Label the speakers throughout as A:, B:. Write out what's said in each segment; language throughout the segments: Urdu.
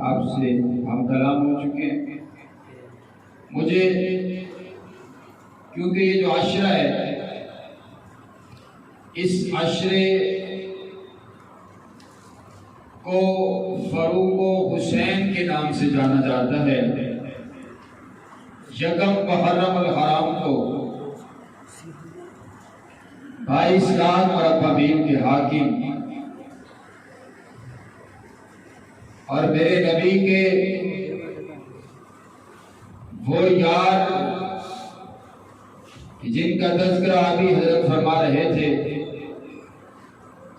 A: آپ سے ہم کلام ہو چکے ہیں۔ مجھے کیونکہ یہ جو عشرہ ہے، اس عشرے کو فروغ و حسین کے نام سے جانا جاتا ہے۔ یکم محرم الحرام کو 22 لاکھ مربع کے حاکم اور میرے نبی کے وہ یار جن کا تذکرہ ابھی حضرت فرما رہے تھے،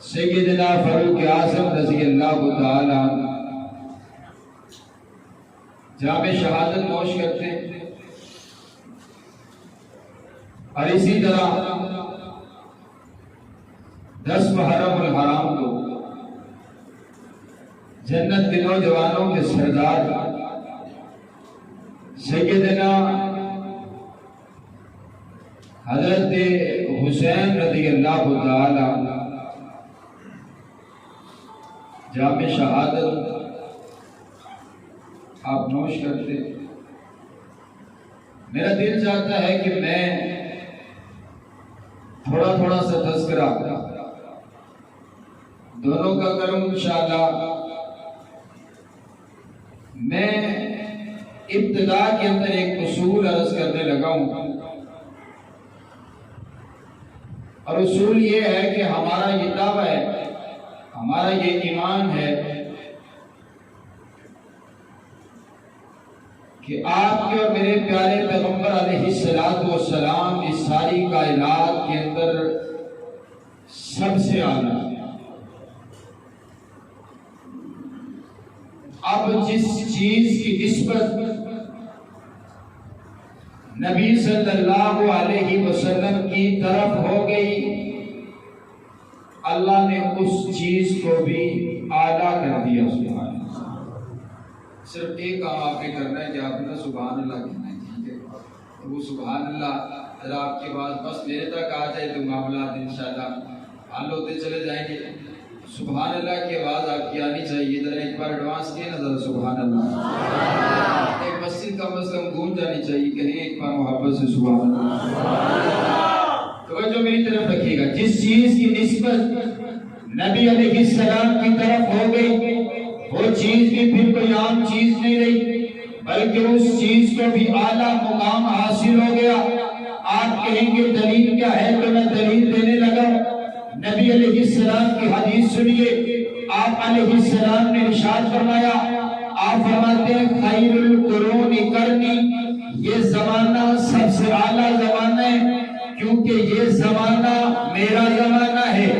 A: سیدنا فاروق اعظم رضی اللہ تعالی جام شہادت نوش کرتے ہیں، اور اسی طرح 10 محرم الحرام کو جنت کے نوجوانوں کے سردار سیدنا حضرت حسین رضی اللہ تعالی جام شہادت آپ نوش کرتے۔ میرا دل چاہتا ہے کہ میں تھوڑا تھوڑا سا تذکرہ دونوں کا کروں انشاءاللہ۔ میں ابتدا کے اندر ایک اصول عرض کرنے لگا ہوں، اور اصول یہ ہے کہ ہمارا یہ دعویٰ ہے، ہمارا یہ ایمان ہے کہ آپ کے اور میرے پیارے پیغمبر علیہ السلام اس ساری کائنات کے اندر سب سے اعلیٰ۔ اب جس چیز کی نسبت نبی صلی اللہ علیہ وسلم کی طرف ہو گئی، اللہ نے اس چیز کو بھی اعلیٰ کر دیا۔ سبحان اللہ۔ صرف ایک کام آپ نے کرنا ہے کہ آپ نے سبحان اللہ کہنا ہے، ٹھیک ہے؟ تو وہ سبحان اللہ اگر آپ کے پاس بس میرے تک آ جائے تو معاملات انشاءاللہ حل ہوتے چلے جائیں گے۔ سبحان اللہ کی آواز آپ کی آنی چاہیے، ذرا ایک بار ایڈوانس کیے نا، ذرا سبحان اللہ۔ ایک مسجد کم از کم گونج جانی چاہیے، کہیں ایک بار محبت سے سبحان اللہ۔ توجہ میری طرف رکھیے گا، جس چیز کی نسبت نبی علیہ السلام کی طرف ہو گئی، وہ چیز بھی پھر کوئی عام چیز نہیں رہی، بلکہ اس چیز کو بھی اعلیٰ مقام حاصل ہو گیا۔ آپ کہیں گے دلیل کیا ہے، تو میں دلیل دینے لگا۔ نبی علیہ السلام کی حدیث سنیے، آپ علیہ السلام نے ارشاد فرمایا، آپ فرماتے ہیں خیر القرون قرنی، یہ زمانہ سب سے اعلیٰ زمانہ ہے، کیونکہ یہ زمانہ میرا زمانہ ہے۔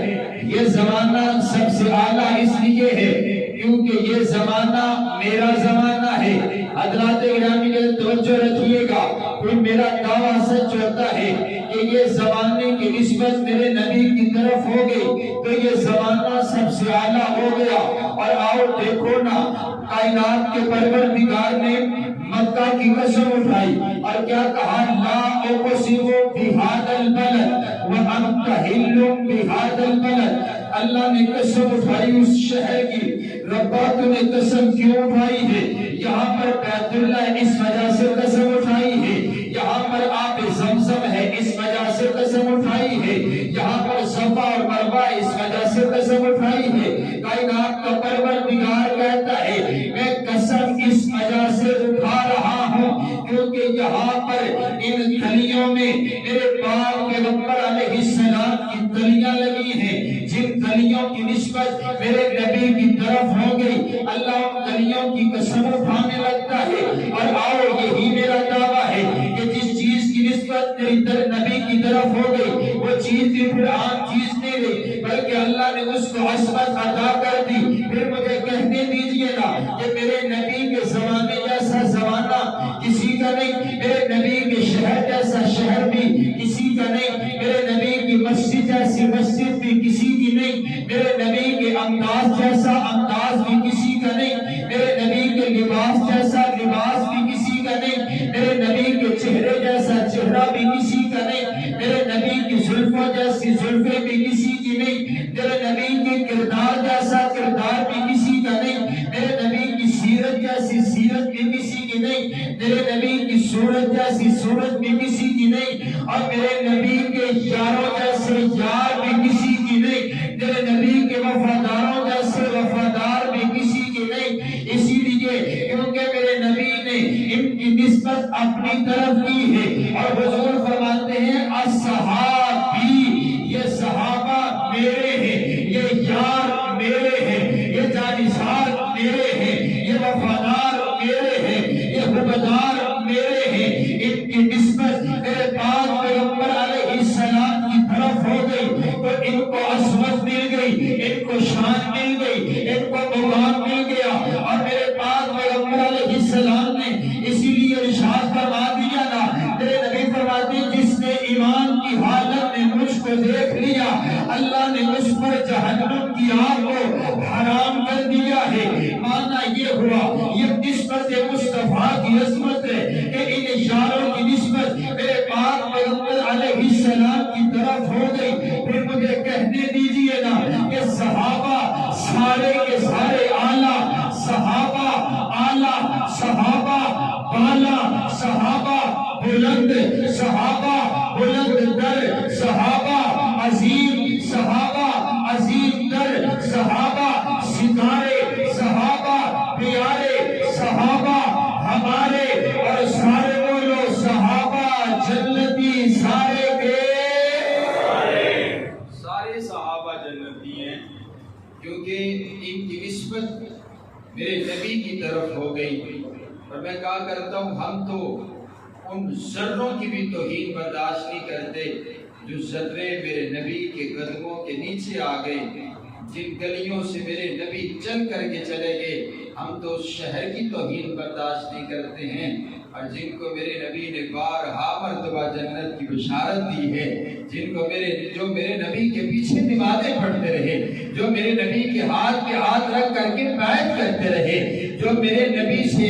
A: یہ زمانہ سب سے اعلیٰ اس لیے ہے کیونکہ یہ زمانہ میرا زمانہ ہے۔ حضرات گرامی نے توجہ رکھیے گا، پھر میرا دعویٰ سچ ہوتا ہے کہ یہ زمانے کی نسبت میرے نبی کی طرف ہو گئی تو یہ زمانہ سب سے اعلیٰ ہو گیا۔ اور آؤ دیکھو نا، کائنات کے پروردگار نے مکہ کی قسم اٹھائی اور کیا کہا، لا اقسم بہذا البلد وانت حل بہذا البلد۔ اللہ نے قسم اٹھائی اس شہر کی۔ ربا تو نے قسم کیوں اٹھائی ہے؟ یہاں پر بیت اللہ اس وجہ سے قسم اٹھائی ہے، یہاں پر آب زمزم ہے اس وجہ سے قسم اٹھائی ہے، یہاں پر صفا اور مروہ اس وجہ سے قسم اٹھائی ہے۔ کائنات کا پروردگار کہتا ہے میں قسم اس وجہ سے اٹھا رہا ہوں کیونکہ یہاں پر ان گلیوں میں میرے پاک پیغمبر علیہ السلام کی گلیاں لگی ہیں، جن گلیوں کی نسبت میرے نبی کی طرف ہو گئی، اللہ ان گلیوں کی قسم اٹھانے لگتا ہے۔ اور آؤ یہی میرا دعویٰ ہے کہ جس چیز کی نسبت میری نبی کی طرف ہو گئی وہ چیز بھی پھر عام چیز نہیں رہی، بلکہ اللہ نے اس کو عصمت عطا کر دی۔ پھر مجھے کہنے دیجئے نا کہ میرے نبی کے زمانے جیسا زمانہ کسی کا نہیں، میرے نبی کے شہر جیسا شہر بھی کسی کا نہیں، میرے نبی کی مسجد جیسی مسجد بھی کسی کی نہیں، میرے نبی کے انداز جیسا انداز بھی کسی کا نہیں، میرے نبی کے لباس جیسا لباس بھی کسی کا نہیں، میرے نبی کے چہرے جیسا چہرہ بھی کسی کا نہیں، میرے نبی کی زلفوں جیسی زلفیں بھی کسی کی نہیں، میرے نبی کے کردار جیسا کردار بھی کسی کا نہیں، میرے نبی کی سیرت
B: سیرت جیسی سیرت بھی کسی کی نہیں، میرے نبی کی صورت جیسی صورت بھی کسی کی نہیں، اور میرے نبی کے یاروں جیسے یار بھی کسی کی نہیں، میرے نبی کے وفاداروں جیسے وفادار بھی کسی کی نہیں۔ اسی لیے کیونکہ میرے نبی نے ان کی نسبت اپنی طرف کی ہے، اور حضور فرماتے ہیں اصحابی، یہ صحابہ میرے ہیں، یہ یار میرے ہیں، یہ جانشار میرے ہیں، یہ وفادار میرے ہیں، یہ حبدار میرے ہیں۔ ان کی نسبت میرے پاک پیغمبر علیہ السلام کی طرف ہو گئی تو ان کو عصمت مل گئی، ان کو شان مل گئی، ان کو مقام مل گیا۔ اور میرے پاک پیغمبر علیہ السلام نے اسی لیے ارشاد فرما دیا نا، میرے نبی فرماتے ہیں جس نے ایمان کی حالت میں مجھ کو دیکھ لیا، اللہ نے مجھ پر جہنم کی آگ کو حرام کر دیا ہے۔ معنی یہ ہوا، یہ نسبت مصطفیٰ کی عظمت ہے کہ ان اشاروں کی نسبت میرے پاک پیغمبر علیہ السلام کی طرف ہو گئی۔ پھر مجھے کہنے دیجئے نا کہ صحابہ سارے کے سارے اعلیٰ، صحابہ اعلیٰ، صحابہ بالا، صحابہ بلند، صحابہ بلند در، صحابہ عظیم، صحابہ عظیم در، صحابہ ستارے، صحابہ پیارے، صحابہ ہمارے، اور سارے بولو صحابہ جنتی، سارے کے
A: سارے صحابہ جنتی ہیں، کیونکہ ان کی نسبت میرے نبی کی طرف ہو گئی۔ اور میں کہا کرتا ہوں ہم تو ان ذروں کی بھی توہین برداشت نہیں کرتے جو ذرے میرے نبی کے قدموں کے نیچے آ گئے، جن گلیوں سے میرے نبی چل کر کے چلے گئے، ہم تو اس شہر کی توہین برداشت نہیں کرتے ہیں۔ اور جن کو میرے نبی نے بارہا مرتبہ جنت کی بشارت دی ہے، جن کو جو میرے نبی کے پیچھے نمازیں پڑھتے رہے، جو میرے نبی کے ہاتھ رکھ کر کے بیعت کرتے رہے، جو میرے نبی سے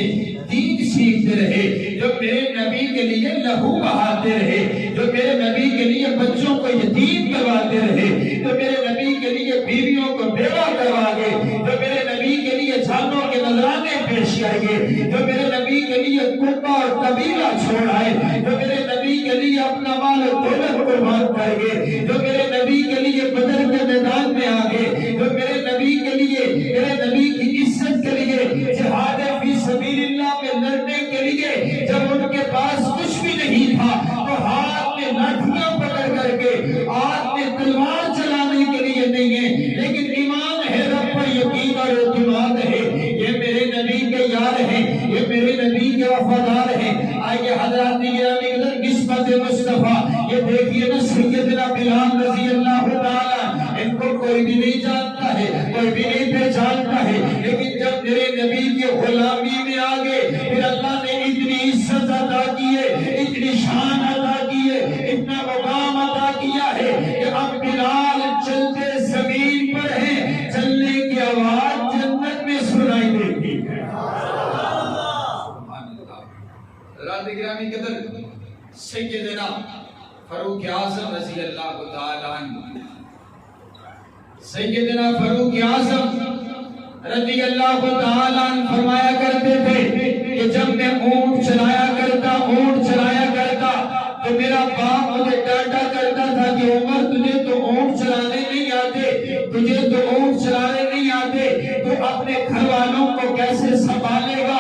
A: دین سیکھتے رہے، جو میرے نبی کے لیے لہو بہاتے رہے، جو میرے نبی کے لیے بچوں کو یتیم کرواتے رہے، جو میرے نبی کے لیے بیویوں کو بیوہ کروا گئے، جو میرے نبی کے لیے جانوں کے نذرانے پیش کر گئے، جو میرے نبی کے لیے کنبہ اور قبیلہ چھوڑ آئے، جو میرے نبی کے لیے اپنا مال و دولت قربان کر گئے، جو میرے نبی کے لیے بدر کے میدان میں آ گئے، جو میرے نبی کے لیے، میرے نبی کی عزت کے لیے جہاد فی سبیل اللہ میں لڑنے کے لیے جب ان کے پاس کچھ بھی نہیں تھا تو ہاتھ میں لاٹھیاں پکڑ کر کے، ہاتھ میں تلوار چلانے کے لیے نہیں ہے، لیکن ایمان ہے، رب پر یقین اور اعتماد ہے، یہ میرے نبی کے یار ہیں، یہ میرے نبی کے وفادار ہیں۔ آئیے حضرات گرامی قدر نسبت مصطفیٰ، یہ دیکھیے نا سیدنا بلال رضی اللہ تعالیٰ، ان کو کوئی بھی نہیں جانتا ہے، کوئی بھی نہیں پہچانتا ہے، لیکن جب میرے نبی کے غلامی میں آگے پھر اللہ نے اتنی عزت عطا کی ہے، اتنی شان عطا کی ہے، اتنا مقام عطا کیا ہے کہ اب بلال چلتے زمین پر ہیں، چلنے کی آواز جنت میں سنائی دیتی ہے۔ حضرات گرامی قدر سیدنا فاروق اعظم رضی اللہ تعالیٰ عنہ، سیدنا فاروق اعظم رضی اللہ تعالیٰ عنہ فرمایا کرتے تھے کہ جب میں اونٹ چلایا کرتا تو میرا باپ مجھے ڈانٹا کرتا تھا کہ عمر تجھے تو اونٹ چلانے نہیں آتے، تو اپنے گھر والوں کو کیسے سنبھالے گا؟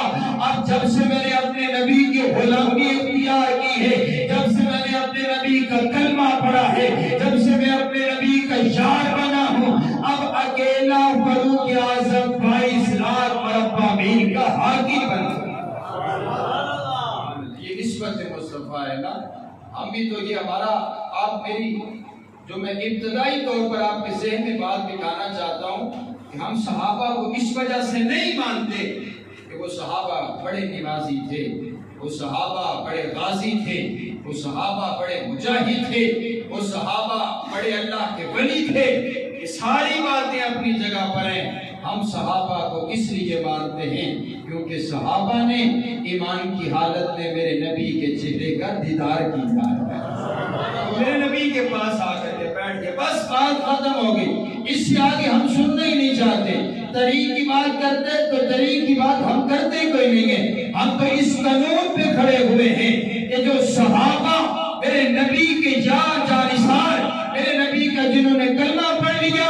A: اب جب سے میں نے اپنے نبی کی غلامی اختیار کی ہے، جب سے میں نے اپنے نبی کا کلمہ پڑھا ہے، جب سے میں اپنے نبی کا یار بنا ہوں، اب اکیلا فاروق اعظم 22 لاکھ مربع میل کا حاکم بن گیا۔ یہ نسبت مصطفیٰ ہے نا، ہم بھی تو یہ ہمارا، آپ میری جو میں ابتدائی طور پر آپ کے ذہن میں بات دکھانا چاہتا ہوں کہ ہم صحابہ کو اس وجہ سے نہیں مانتے کہ وہ صحابہ بڑے نمازی تھے، وہ صحابہ بڑے غازی تھے، وہ صحابہ بڑے مجاہد تھے، وہ صحابہ بڑے اللہ کے ولی تھے۔ یہ ساری باتیں اپنی جگہ پر ہیں، ہم صحابہ کو اس لیے مانتے ہیں کیونکہ صحابہ نے ایمان کی حالت میں میرے نبی کے چہرے کا دیدار کیا ہے، میرے نبی کے پاس آ کر کے بیٹھ کے بس بات ختم ہو گئی، اس سے آگے ہم سننا ہی نہیں چاہتے۔
B: طریق کی بات کرتے تو طریق کی بات ہم کرتے کوئی نہیں ہے، ہم تو اس قانون پہ کھڑے ہوئے ہیں کہ جو صحابہ میرے نبی کے جانثار میرے نبی کا جنہوں نے کلمہ پڑھ لیا،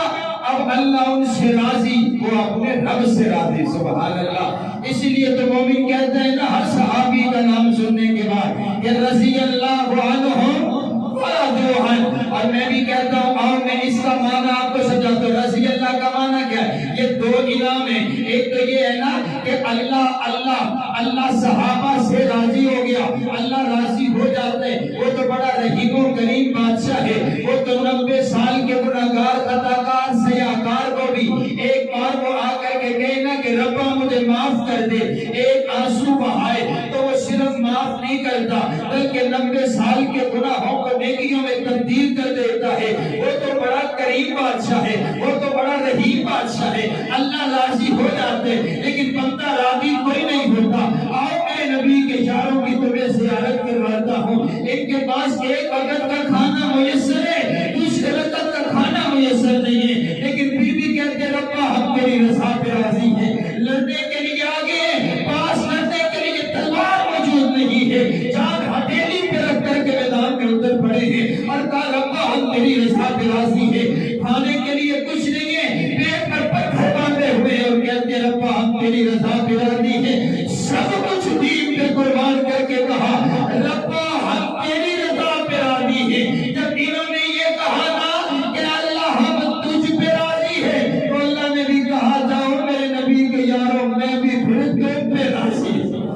B: اب اللہ ان سے راضی، وہ اپنے رب سے راضی، سبحان اللہ۔ اس لیے تو مومن کہتے ہیں نا ہر صحابی کا نام سننے کے بعد کہ رضی اللہ عنہم ورضوا عنہ، اور میں بھی کہتا ہوں اور میں اس کا معنی آپ کو سمجھاتا ہوں۔ رضی اللہ کا معنی کیا ہے؟ یہ دو انعام ہیں، ایک تو یہ ہے نا کہ اللہ صحابہ سے راضی ہو گیا، اللہ راضی ہو جاتے ہیں، وہ تو بڑا رحیم و کریم بادشاہ ہے، وہ تو 90 سال کے گناہگار خطاکار سیاہکار کو بھی ایک بار وہ آ کر کے کہنا کہ ربا مجھے معاف کر دے، ایک آنسو بہائے تو وہ صرف معاف نہیں کرتا بلکہ 90 سال کے گناہوں کو نیکیوں میں تبدیل کر دیتا ہے۔ وہ تو بڑا کریم بادشاہ ہے، وہ تو بڑا رحیم بادشاہ ہے، اللہ راضی ہو جاتے ہیں، لیکن بندہ راضی کوئی نہیں ہوتا۔ آؤ میں نبی کے یاروں کی تمہیں زیارت کرواتا ہوں، ان کے پاس ایک وقت کا کھانا میسر ہے، دوسرے وقت کا کھانا میسر نہیں ہے، لیکن پھر بھی کہتے ربا ہم تیری رضا پہ راضی ہیں، لڑنے کے لیے آگے ہیں، پاس لڑنے کے لیے تلوار موجود نہیں ہے، جان ہتھیلی پہ رکھ کر کے میدان میں اتر پڑے ہیں اور کہا ربا ہم تیری رضا پہ راضی ہیں، کھانے کے لیے کچھ نہیں ہے، پیٹ پر پتھر باندھے ہوئے اور کہتے ربا ہم تیری رضا پہ راضی ہیں، سب کچھ دین پہ قربان کر کے کہا ربا ہم تیری رضا پہ راضی ہیں۔ جب انہوں نے یہ کہا نا کہ اللہ ہم تجھ پہ راضی ہیں، تو اللہ نے بھی کہا جاؤ میرے نبی کے یاروں میں بھی پھر تم پہ راضی ہوں۔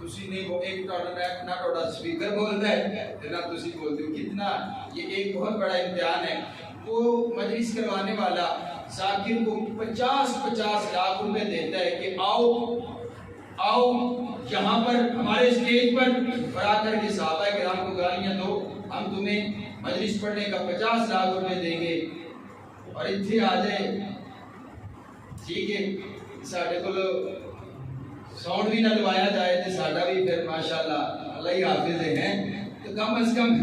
A: تسی نہیں وہ ایک نہ ٹوٹا سپیکر بولتا ہے نہ تسی بولتے ہو، کتنا یہ ایک بہت بڑا امتحان ہے۔ وہ مجلس کروانے والا ذاکر کو 50 لاکھ روپے دیتا ہے کہ آؤ یہاں پر ہمارے اسٹیج پر اور آ کر کے صحابہ کرام کو گالیاں دو، ہم تمہیں مجلس پڑھنے کا 50 لاکھ روپے دیں گے اور اتنے آ جائے، ٹھیک ہے ساڑھے کو ساؤنڈ بھی نہ لوایا جائے تو ساڑھا بھی پھر ماشاءاللہ اللہ ہی حافظ ہیں، تو کم از کم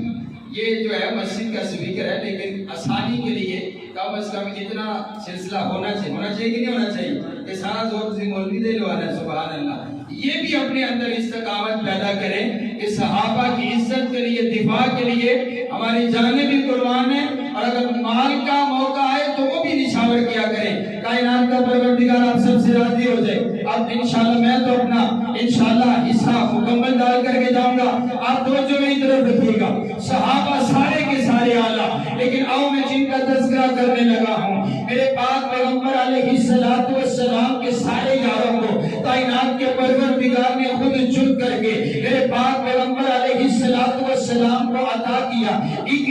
A: یہ جو ہے مسجد کا سپیکر ہے، لیکن آسانی کے لیے کم از کم اتنا سلسلہ ہونا چاہیے کہ نہیں ہونا چاہیے کہ سارا زور سے مولوی دے لوانا ہے، سبحان اللہ۔ یہ بھی اپنے اندر استقامت پیدا کریں کہ صحابہ کی عزت کے لیے دفاع کے لیے ہماری جانیں بھی قربان ہیں، اور اگر مال کا موقع آئے تو وہ بھی نشاور کیا کریں۔ کائنات کا پروردگار آپ سب سے راضی ہو جائے۔ اب انشاءاللہ میں تو اپنا انشاءاللہ حصہ مکمل ڈال کر کے جاؤں گا، آپ توجہ میری طرف رکھیے گا۔ صحابہ سارے کے سارے اعلیٰ، لیکن آؤ میں جن کا تذکرہ کرنے لگا ہوں، میرے پاک پیغمبر علیہ السلام کے سارے یاروں کو کائنات کے پروردگار نے خود چن کر کے میرے پاک پیغمبر علیہ السلام کو عطا کیا، ایک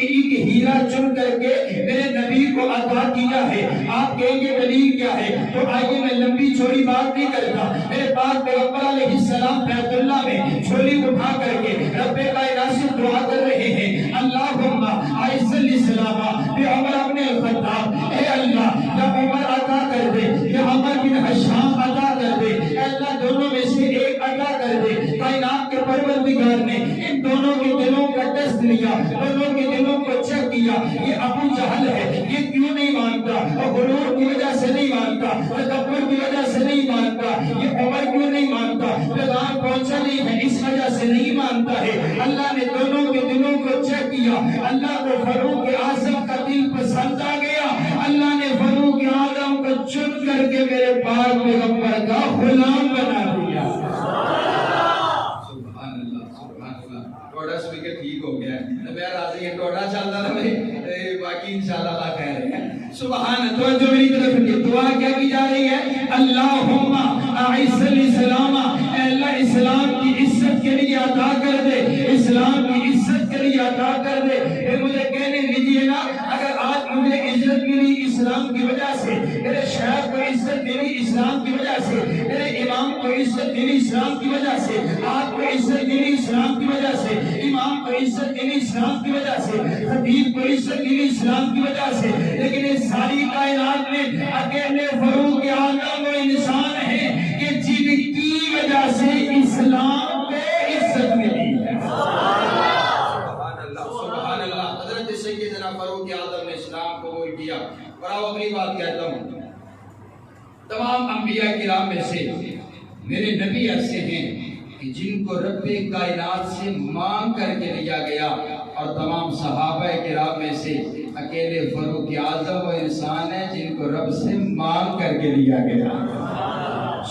A: ہیرا چن کر کے میرے نبی کو عطا کیا ہے۔ آپ کہیں گے دلیل کیا ہے؟ تو آئیے میں لمبی چوڑی بات نہیں کرتا، میرے پاک پیغمبر علیہ السلام بیت اللہ میں جھولی اٹھا کر کے رب کائنات سے دعا کر رہے ہیں، اللہم اعز الاسلام بعمر بن الخطاب، اے اللہ جب عمر عطا کر دے یا عمر بن حشام عطا کر دے، اے اللہ دونوں میں سے ایک عطا کر دے۔ کائنات کے پروردگار نے ان دونوں کے دلوں کا ٹیسٹ لیا، دونوں کے دلوں کو چیک کیا، یہ ابو جہل ہے، یہ کیوں نہیں مانتا، اور غرور کی وجہ سے نہیں مانتا، تکبر کی وجہ سے نہیں مانتا، یہ عمر کیوں نہیں مانتا، پیغام پہنچا نہیں ہے اس وجہ سے نہیں مانتا ہے۔ اللہ نے دونوں کے دلوں کو چیک کیا، اللہ کو فاروق اعظم کا دل پسند آ گیا، اللہ نے فاروق اعظم کو چن کر کے میرے پاک پیغمبر کا غلام بنا دیا۔ سبحان اللہ، ٹوڑا سپیکر ٹھیک ہو گیا ہے، میں راضی ہے، ٹوڑا چلتا رہے، باقی انشاءاللہ اللہ خیر ہے۔ سبحان اللہ، جو میری طرف یہ دعا کیا کی جا رہی ہے، اللہم اعز الاسلام، اے اللہ اسلام کی عزت کے لیے عطا کر دے، اسلام کی عزت کے لیے عطا کر دے۔ پھر مجھے کہنے دیجئے نا، اگر آج مجھے عزت ملی اسلام کی وجہ سے، میرے شیخ کو عزت ملی اسلام کی وجہ سے، میرے امام کو عزت ملی اسلام کی وجہ سے، آپ کو عزت ملی اسلام کی وجہ سے، امام کو عزت ملی اسلام کی وجہ سے، خطیب کو عزت ملی اسلام کی وجہ سے، لیکن اس ساری کائنات میں اکیلے فاروق اعظم وہ انسان ہے کہ جن کی وجہ سے اسلام پہ عزت ملی ہے۔ سبحان اللہ، حضرت سیدنا فاروق اعظم نے اسلام قبول کیا۔ اور اب اگلی بات کہتا ہوں، تمام انبیاء کرام میں سے میرے نبی ایسے ہیں کہ جن کو رب کائنات سے مانگ کر کے لیا گیا، اور تمام صحابہ کرام میں سے اکیلے فاروق اعظم وہ انسان ہیں جن کو رب سے مانگ کر کے لیا گیا۔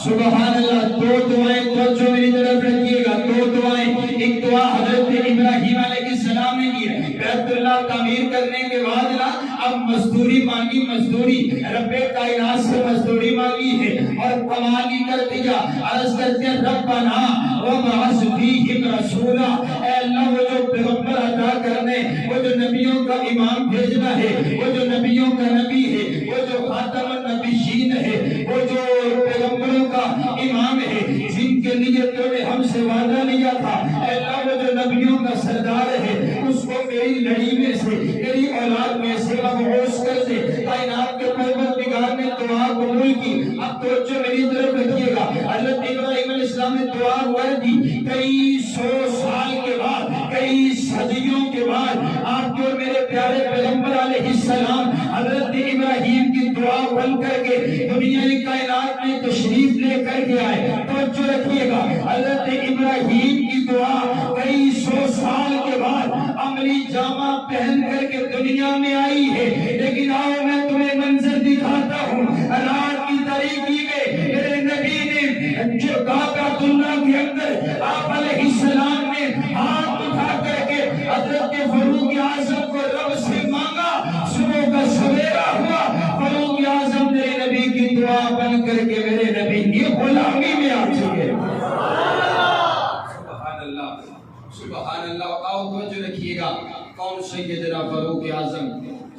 B: سبحان اللہ۔ دو دعائیں توجہ میری طرف رکھیے گا، دو دعائیں۔ ایک دعا حضرت ابراہیم علیہ السلام نے کی ہے، بیت اللہ تعمیر کرنے کے بعد نا اب مزدوری مانگی، مزدوری رب کائنات سے مزدوری مانگی ہے اور کمال ہی کر دیا۔ عرض کرتے ہیں ربنا وابعث فیہم رسولا، اے اللہ وہ جو پیغمبر عطا کرنے، وہ جو نبیوں کا امام بھیجنا ہے، وہ جو نبیوں کا نبی ہے، وہ جو خاتم النبیین ہے، وہ جو پیغمبروں کا امام ہے، جن کے لیے تو نے ہم سے وعدہ لیا تھا، اے اللہ وہ جو نبیوں کا سردار ہے اس کو میری لڑی میں سے، میری اولاد میں سے مبعوث کر دے۔ کائنات کے پروردگار نے دعا قبول کی۔ اب توجہ میری طرف رکھیے گا، حضرت ابراہیم علیہ السلام نے دعا کر دی، کئی سو سال کے بعد، کئی صدیوں کے بعد آپ کے اور میرے پیارے پیغمبر علیہ السلام حضرت ابراہیم کی دعا بن کر کے دنیا کائنات میں تشریف لے کر کے آئے۔ توجہ رکھیے گا، حضرت ابراہیم کی دعا کئی سو سال کے بعد عملی جامہ پہن کر کے دنیا میں آئی ہے، لیکن آؤ میں تمہیں منظر دکھاتا ہوں۔ رات کی تاریکی میں میرے نبی نے جو کعبۃ اللہ کے اندر آپ علیہ السلام نے ہاتھ اٹھا کر کے حضرت فاروق اعظم کو رب سے مانگا، صبح کا سویرا ہوا، فاروق اعظم میرے نبی کی دعا بن کر کے میرے نبی کی غلامی میں آ چکے۔
A: سبحان اللہ، سبحان اللہ۔ آؤ توجہ رکھیے گا، کون سیدنا فاروق اعظم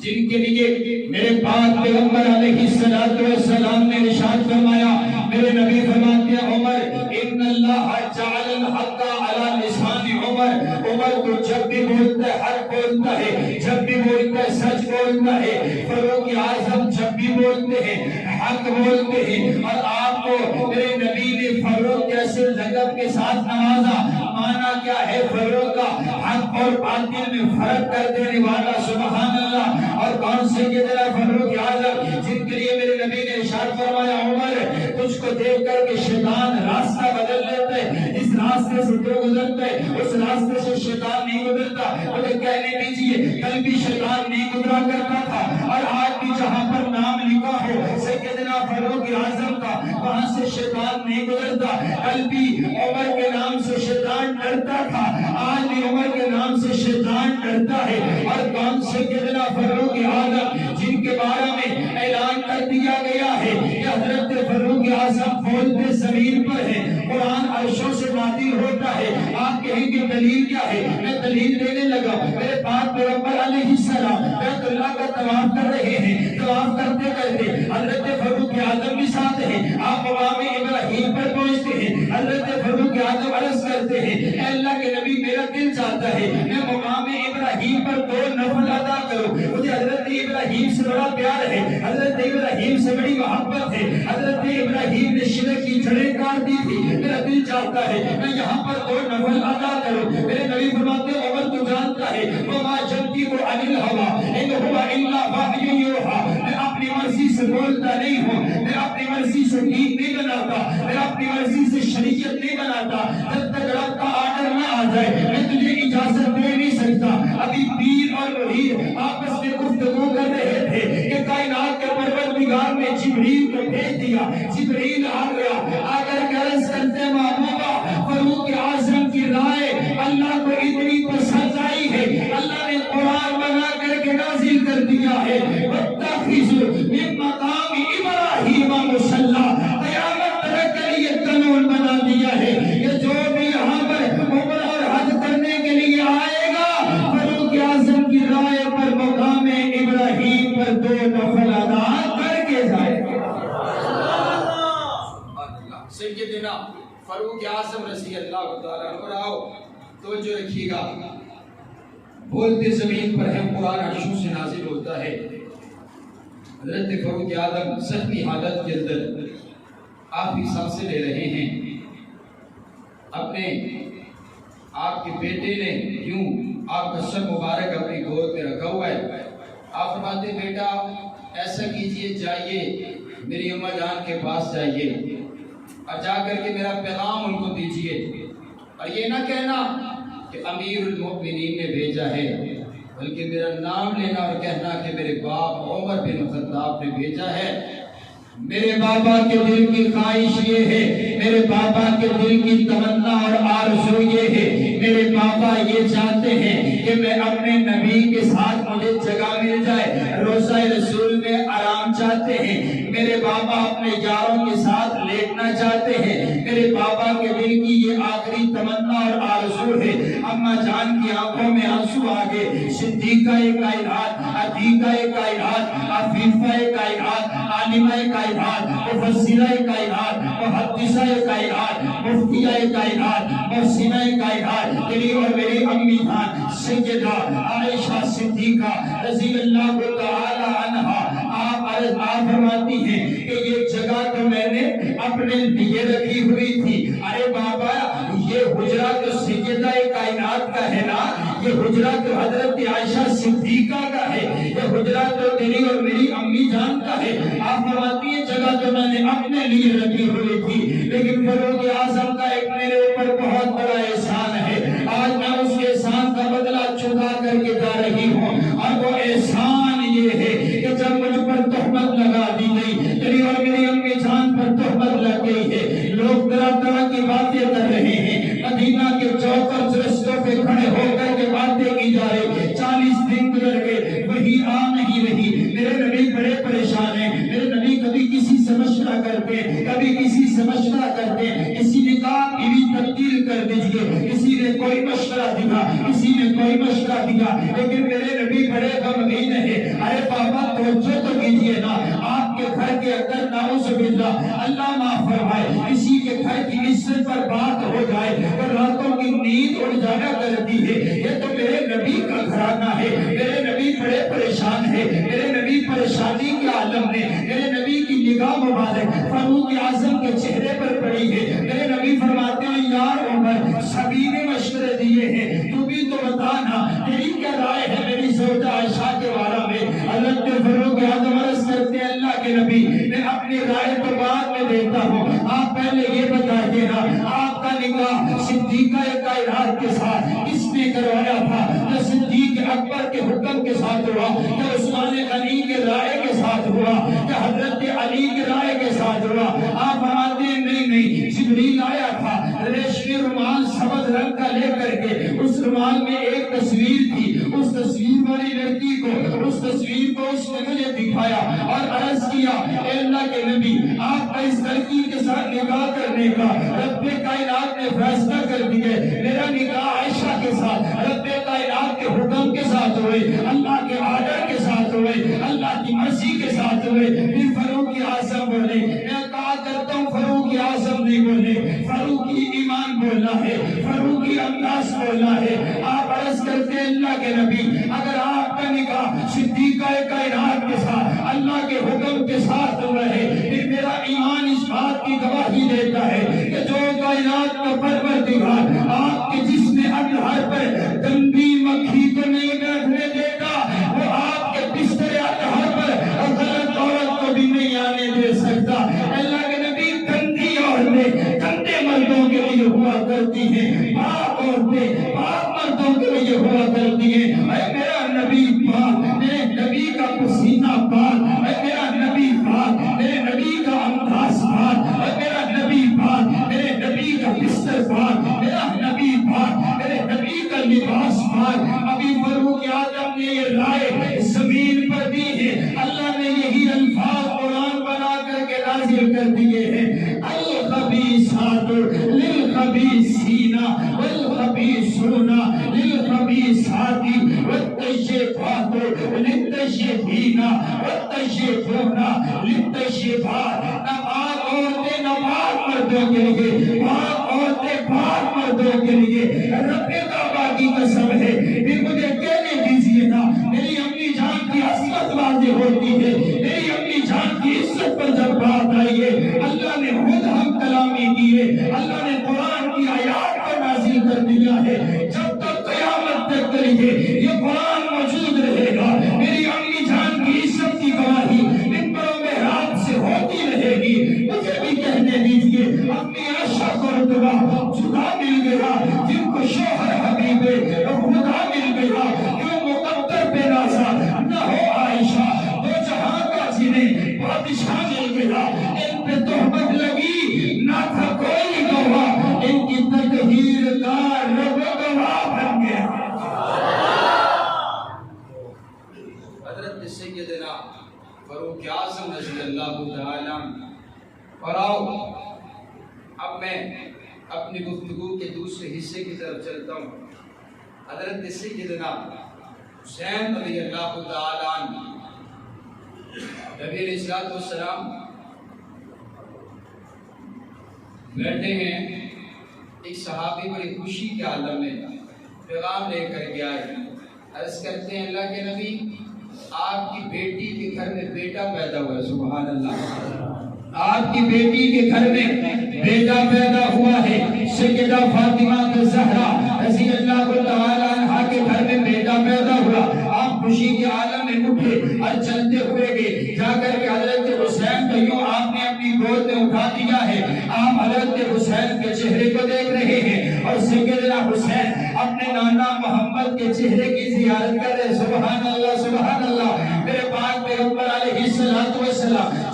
B: جن کے لیے میرے پاک پیغمبر علیہ السلام نے ارشاد فرمایا، میرے نبی فرماتے ہیں عمر ان اللہ جعل الحق علی لسان عمر، عمر تو جب بھی بولتا ہے حق بولتا ہے، جب بھی بولتا ہے سچ بولتا ہے۔ فاروق اعظم جب بھی بولتے ہیں حق بولتے ہیں، اور آپ کو میرے نبی نے فاروق جیسے لقب کے ساتھ نوازا۔ مانا کیا ہے فاروق کا؟ حق اور باطل میں فرق کر دینے والا۔ سبحان اللہ۔ اور کون سے یہ ذرا فاروق اعظم جن کے لیے میرے نبی نے ارشاد فرمایا عمر تجھ کو دیکھ کر کے شیطان راستہ بدل لیتا ہے، اس راستے سے جو گزرتا ہے اس راستے سے شیطان نہیں گزرتا۔ مجھے کہنے دیجئے کل بھی شیطان نہیں گزرا کرتا تھا، اور آج بھی جہاں پر نام لکھا ہو سیدنا فاروق اعظم کا وہاں سے شیطان نہیں گزرتا۔ کل بھی عمر کے نام سے شیطان ڈرتا تھا، آج بھی عمر کے نام سے شیطان ڈرتا ہے۔ اور کون سیدنا فاروق اعظم جن کے بارے میں اعلان کر دیا گیا ہے کہ حضرت فاروق اعظم بولتے زمین پر ہے، قرآن عرشوں سے نازل ہوتا ہے۔ آپ کہیں کہ دلیل کیا ہے؟ میں دلیل دینے لگا۔ میرے پاک پیغمبر علیہ السلام بیت اللہ کا طواف کر رہے ہیں، طواف کرتے کرتے حضرت فاروق اعظم بھی ساتھ ہیں۔ آپ مقام ابراہیم پر پہنچتے ہیں، حضرت فاروق اعظم عرض کرتے ہیں اے اللہ کے نبی میرا دل چاہتا ہے میں مقام ابراہیم پر 2 نفل ادا کروں، مجھے حضرت ابراہیم سے بڑا پیار ہے، حضرت ابراہیم سے بڑی محبت ہے، حضرت ابراہیم نے شرک کی جڑیں کاٹ دی تھی، میرا دل چاہتا ہے میں یہاں پر 2 نفل ادا کروں۔ میرے نبی فرماتے ہیں عمر تو جانتا ہے وما جنتی کو عن الہوا ان هو الا وحی یوحا، میں اپنی مرضی سے بولتا نہیں ہوں، میں اپنی مرضی سے دین نہیں بناتا، میں اپنی مرضی سے شریعت نہیں بناتا، جب تک رب کا آرڈر نہ آ جائے میں تجھے اجازت دے نہیں سکتا۔ ابھی پیر اور مرید آپس میں گفتگو کر رہے تھے کہ کائنات کے پروردگار نے جبریل کو بھیج دیا، جبریل آ گیا، آ کر کے عرض کرتے محبوبہ فاروق اعظم کی رائے اللہ کو اتنی پسند آئی ہے، اللہ نے قرآن بنا کر کے نازل کر دیا ہے وَاتَّخِذُوا مِن مَّقَامِ إِبْرَاهِيمَ مُصَلًّى، قیامت تک کے لیے قانون بنا دیا ہے کہ جو بھی یہاں پر عمرہ اور حج کرنے کے لیے آئے گا فاروق اعظم کی رائے پر مقام ابراہیم پر 2 نفل ادا کر کے جائے گا۔
A: سیدنا فاروق اعظم رضی اللہ تعالیٰ عنہ۔ آؤ توجہ رکھیے گا، بولتے زمین پر ہے، قرآن عرشوں سے نازل ہوتا ہے۔ حضرت فاروق اعظم سختی حالت کے اندر آپ ہی سانسیں لے رہے ہیں، اپنے آپ کے بیٹے نے یوں آپ کا سر مبارک اپنی گود میں رکھا ہوا ہے۔ آپ فرماتے بیٹا ایسا کیجئے جائیے میری اماں جان کے پاس جائیے اور جا کر کے میرا پیغام ان کو دیجیے، اور یہ نہ کہنا کہ امیر المؤمنین نے بھیجا ہے، بلکہ میرا نام لینا اور کہنا کہ میرے باپ عمر بن خطاب نے بھیجا ہے۔ میرے بابا کے دل کی خواہش یہ ہے، میرے بابا کے دل کی تمنا اور آرزو یہ ہے، میرے بابا یہ چاہتے ہیں کہ میں اپنے نبی کے ساتھ مجھے جگہ مل جائے، روضہ رسول میں آرام چاہتے ہیں، میرے بابا اپنے یاروں کے ساتھ لیٹنا چاہتے ہیں، میرے بابا کے دل کی یہ آخری تمنا اور آرزو ہے۔ اماں جان کی آنکھوں میں آنسو آگے، صدیقہ کائنات، عتیقہ کائنات، عفیفہ کائنات، عالمہ کائنات، مفسرہ کائنات، محدثہ کائنات، مفتیہ کائنات، محسنہ کائنات، تیری اور میری امی جان سیدہ عائشہ صدیقہ رضی اللہ تعالی عنہا آپ فرماتی ہیں کہ یہ جگہ تو میں نے اپنے لیے رکھی ہوئی تھی۔ ارے بابا، یہ حجرہ تو سیدہ کائنات کا ہے نا، یہ حجرہ تو حضرت عائشہ صدیقہ کا ہے، یہ حجرہ تو تیری اور میری امی جان کا ہے۔ آپ فرماتی ہیں جگہ تو میں نے اپنے لیے رکھی ہوئی تھی، لیکن فاروق اعظم کا ایک میرے اوپر بہت بڑا احسان ہے، آج میں اس احسان کا بدلہ چکا کر کے جا رہی ہوں، اور وہ احسان یہ ہے کہ جب مجھ پر تہمت لگا دی گئی، تیری اور میری امی جان پر تہمت لگ گئی ہے، لوگ طرح طرح کی باتیں کر رہے ہیں، مدینہ کے چوک اور رستوں پہ کھڑے ہو کر کے باتیں کی جا رہی، 40 دن گزر گئے، وہی آ نہیں رہی، میرے نبی بڑے پریشان ہیں، میرے نبی کبھی کسی سے مشورہ کرتے، کبھی کسی سے مشورہ کرتے، کسی نے کہا بیوی تبدیل کر دیجئے، کسی نے کوئی مشورہ دیا، کسی نے کوئی مشورہ دیا، لیکن میرے نبی بڑے غمگین ہیں۔ ارے بابا توجہ تو کیجئے نا، آپ کے گھر کے اندر نعوذ باللہ اللہ معاف فرمائے کسی کے گھر کی عزت پر بات ہو جائے اور راتوں کی نیند اڑ جایا کرتی ہے، یہ تو میرے نبی کا گھرانہ ہے، میرے نبی بڑے پریشان ہیں، میرے نبی پریشانی کے عالم میں، میرے نبی کی نگاہ مبارک فاروق اعظم کے چہرے پر پڑی ہے، میرے نبی فرماتے ہیں یار عمر سبھی نے مشورے دیے ہیں، تو بھی تو بتانا تیری کیا رائے ہے میری زوجہ عائشہ کے بارے میں۔ حضرت فاروق اعظم عرض کرتے ہیں اللہ کے نبی میں اپنی رائے تو بعد میں دیتا ہوں، آپ پہلے یہ بتائیے نا آپ کا نکاح صدیقہ کائنات کے ساتھ کس نے کروایا تھا؟ کیا صدیق اکبر کے حکم کے ساتھ ہوا، کیا عثمان غنی کے رائے کے ساتھ ہوا، کیا حضرت علی کے رائے کے ساتھ ہوا؟ آپ فرماتے ہیں نہیں، جبریل آیا تھا ریشمی رومال سبز رنگ کا لے کر کے، اس رومال میں ایک تصویر تھی، اس تصویر والی لڑکی کو، اس تصویر کو اس نے مجھے دکھایا اور عرض کیا اے اللہ کے نبی آپ کا اس لڑکی کے ساتھ نکاح کرنے کا رب کائنات نے فیصلہ کر دیا، میرا نکاح عائشہ کے ساتھ رب کائنات کے حکم کے ساتھ ہوئے، اللہ کے آرڈر کے ساتھ ہوئے، اللہ کی مرضی کے ساتھ ہوئے۔ پھر فاروق اعظم بولے، میں کہا کرتا ہوں فاروق اعظم نہیں بولے، فاروقی ایمان بولنا ہے، فاروقی انداز بولنا ہے۔ آپ عرض کرتے ہیں اللہ کے نبی اگر آپ کا نکاح صدیقہ کائنات کے ساتھ اللہ کے حکم کے ساتھ ہوا ہے، پھر میرا ایمان اس بات کی گواہی دیتا ہے کہ جو کائنات کا پروردگار آپ کے جسم اطہر پر گندی مکھی کو نہیں بیٹھنے دیتا، وہ آپ کے بستر اطہر پر غلط عورت کو بھی نہیں آنے دے سکتا۔ اللہ کے نبی گندی عورتیں گندے مردوں کے لیے ہوا کرتی ہیں، پاک عورتیں پاک مردوں کے لیے ہوا کرتی ہیں۔ اے میرا نبی پاک، میرے نبی کا پسینہ پاک، اے میرا نبی پاک، میرے نبی کا انداز پاک، اے میرا نبی پاک، میرے نبی کا بستر پاک، میرا نبی پاک، میرے نبی کا لباس پاک۔ ابھی فاروق اعظم نے یہ رائے زمین پر دی ہے، اللہ نے یہی الفاظ قرآن بنا کر کے نازل کر دیے ہیں، الخبیثات للخبیثین والخبیثون للخبیثات والطیبات للطیبین والطیبون للطیبات۔ ناپاک عورتیں ناپاک مردوں کے لیے، پاک عورتیں پاک مردوں کے لیے۔ رب کعبہ کی قسم ہے، پھر مجھے کہنے دیجیے نا میری امی جان کی عصمت واضح ہوتی ہے، میری امی جان کی عزت پر جب بات آئی ہے اللہ نے خود ہم کلامی کی ہے، اللہ نے قرآن کی آیات کو نازل کر دیا ہے۔ جب تک قیامت تک کریے یہ قرآن موجود رہے گا، میری امی جان کی عزت کی گواہی منبر و محراب سے ہوتی
B: مرتبہ جدا مل گیا، جن کو شوہر حبیب خدا مل گیا، کیوں مقدر پہ نازا نہ ہو عائشہ، دو جہاں کا جنہیں بادشاہ مل گیا، ان پہ تہمت لگی نہ تھا کوئی گواہ، ان کی تطہیر کا رب گواہ بن گیا۔
A: حضرت سیدنا فاروق اعظم رضی اللہ تعالیٰ عنہ۔ اور آؤ اب میں اپنی گفتگو کے دوسرے حصے کی طرف چلتا ہوں۔ حضرت سیدنا حسین رضی اللہ تعالیٰ عنہ، نبی علیہ السلام بیٹھے ہیں، ایک صحابی بڑی خوشی کے عالم میں پیغام لے کر کے آئے، عرض کرتے ہیں اللہ کے نبی آپ کی بیٹی کے گھر میں بیٹا پیدا ہوا ہے۔ سبحان اللہ، آپ کی بیٹی کے گھر میں بیٹا پیدا ہوا ہے، سیدہ فاطمہ الزہرا رضی اللہ تعالیٰ عنہا کے گھر میں بیٹا پیدا ہوا۔ آپ خوشی کے عالم میں اٹھے اور چلتے ہوئے گئے، جا کر کے حضرت حسین کو یوں آپ نے اپنی گود میں اٹھا دیا ہے، آپ حضرت حسین کے چہرے کو دیکھ رہے ہیں اور سیدنا حسین اپنے نانا محمد کے چہرے کی زیارت کر رہے۔ سبحان اللہ سبحان اللہ، میرے پاک پیغمبر علیہ السلام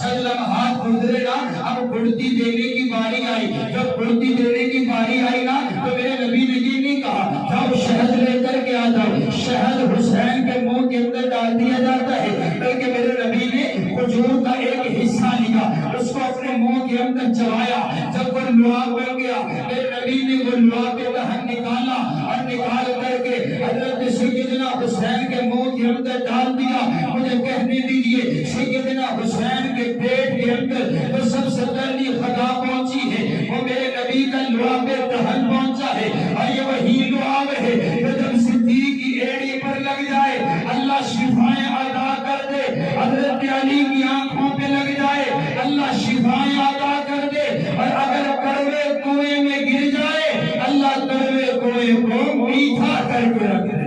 A: چند لمحات گزرے نا، اب گھڑتی دینے کی باری آئی، جب گھڑتی دینے کی باری آئی نا تو میرے نبی نے یہ نہیں کہا جاؤ شہد لے کر کے آ جاؤ، شہد حسین کے منہ کے اندر ڈال دیا جاتا ہے، بلکہ میرے نبی نے کھجور کا ایک حصہ لیا، اس کو اپنے منہ کے اندر چبایا، جب وہ لعاب بن گیا میرے نبی نے وہ لعاب کے دہن نکالا اور نکال کر کے حضرت سیدنا حسین کے منہ کے اندر ڈال دیا۔ مجھے کہنے دیجئے سیدنا حسین کے پیٹ کے اندر تو سب سے پہلی خدا پہنچی ہے، وہ میرے نبی کا لعاب دہن پہنچا ہے، اور یہ وہی لعاب ہے جو جب صدیق کی ایڑی پر لگ جائے اللہ شفائیں عطا کر دے، حضرت علی کی آنکھوں پہ لگ جائے اللہ شفائیں عطا کر دے، اور اگر کڑوے کنویں میں گر جائے اللہ کڑوے کنویں کو میٹھا کر کے رکھ دے۔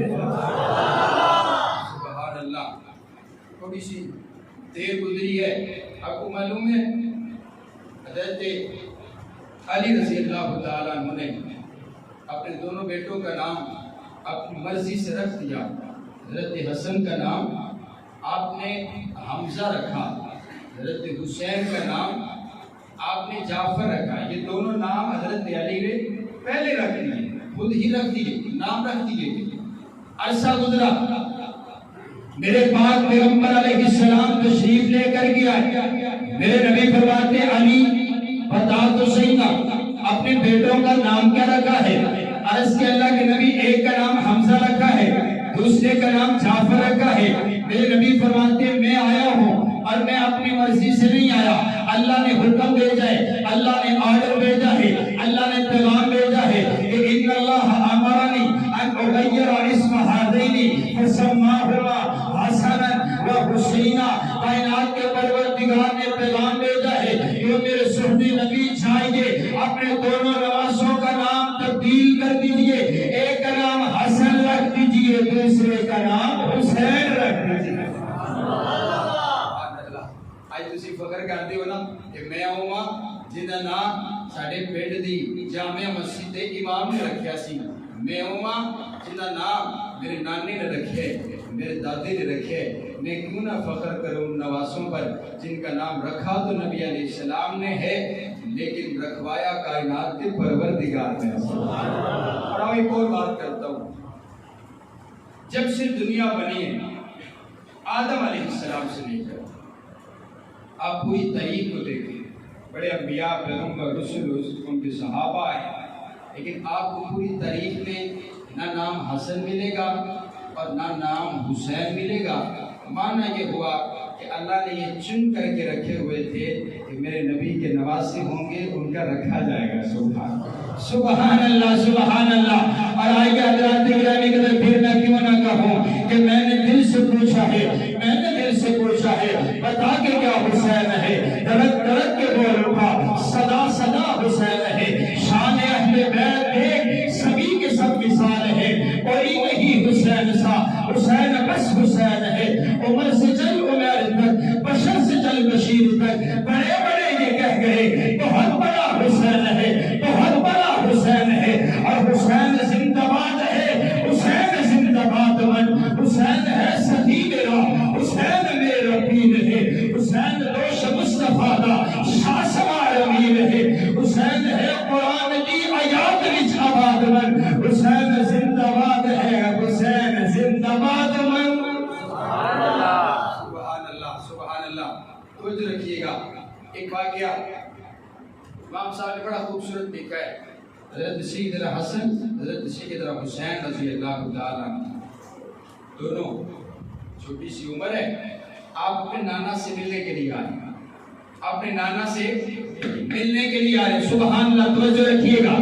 A: سبحان اللہ۔ تھوڑی سی دیر گزری ہے، آپ کو معلوم ہے حضرت علی رضی اللہ تعالیٰ عنہ نے اپنے دونوں بیٹوں کا نام اپنی مرضی سے رکھ دیا۔ حضرت حسن کا نام آپ نے حمزہ رکھا، حضرت حسین کا نام آپ نے جعفر رکھا۔ یہ دونوں نام حضرت علی نے پہلے رکھ دیے، خود ہی رکھ دیے، نام رکھ دیے۔ عرصہ گزرا، میرے پاک پیغمبر علیہ السلام تشریف لے کر کے آئے، میرے نبی فرماتے علی بتا تو صحیح نا اپنے بیٹوں کا نام کیا رکھا ہے؟ عرض کہ اللہ کے نبی ایک کا نام حمزہ رکھا ہے، دوسرے کا نام جعفر رکھا ہے۔ میرے نبی فرماتے ہیں میں آیا ہوں اور میں اپنی مرضی سے نہیں آیا، اللہ نے حکم بھیجا ہے، اللہ نے آرڈر بھیجا ہے، اللہ نے پیغام بھیجا ہے کہ ان اللہ امرنی ان اغیر اسم ہذین فسماہما حسنا و حسینا۔ کائنات کے پروردگار نے پیغام بھیجا ہے کہ میرے سہنے نبی چاہیے اپنے دونوں نواسوں کا نام تبدیل کر دیجئے، ایک کا نام حسن رکھ دیجئے، دوسرے کا نام حسین رکھ دیجئے۔ آج تسی فخر کرتے ہو نا کہ میں ہوں جنہ نام ساڑھے پینڈ دی جامعہ مسجد امام نے رکھیا سی، میں ہوں جنہ نام میرے نانی نے رکھے، میرے دادی نے رکھے، میں کیوں نہ فخر کروں نواسوں پر جن کا نام رکھا تو نبی علیہ السلام نے ہے لیکن رکھوایا کائنات کے پروردگار نے۔ اور اب ایک اور بات کرتا ہوں، جب سے دنیا بنی ہے آدم علیہ السلام سے لے کر آپ پوری تاریخ کو دیکھیں، بڑے انبیاء پیغمبر رسول ان کے صحابہ ہیں، لیکن آپ کو پوری تاریخ میں نہ نام حسن ملے گا اور نہ نام حسین ملے گا۔ معنی یہ ہوا کہ اللہ نے یہ چن کر کے رکھے ہوئے تھے کہ میرے نبی کے نواسے ہوں گے، ان کا رکھا جائے گا۔
B: سبحان اللہ سبحان اللہ۔ اور آئیے حضرات گرامی قدر پھر میں کیوں نہ کہوں کہ میں نے دل سے پوچھا ہے، میں نے دل سے پوچھا ہے، بتا کے کیا حسین ہے؟ درد درد کے بول اٹھا، صدا صدا حسین ہے۔ شان اہل بیت میں سبھی کے سب مثال ہے، کوئی نہیں حسین سا، حسین بس حسین ہے۔ عمر سے چل عمر تک، بشر سے چل بشیر تک، بڑے بڑے یہ کہہ گئے بہت بڑا حسین ہے، بہت
A: امام صاحب نے بڑا خوبصورت لکھا ہے، حضرت سیدنا حسن حضرت سیدنا حسین رضی اللہ تعالیٰ دونوں چھوٹی سی عمر ہے، آپ اپنے نانا سے ملنے کے لیے آئے، اپنے نانا سے ملنے کے لیے آئے، سبحان اللہ، توجہ رکھیے گا،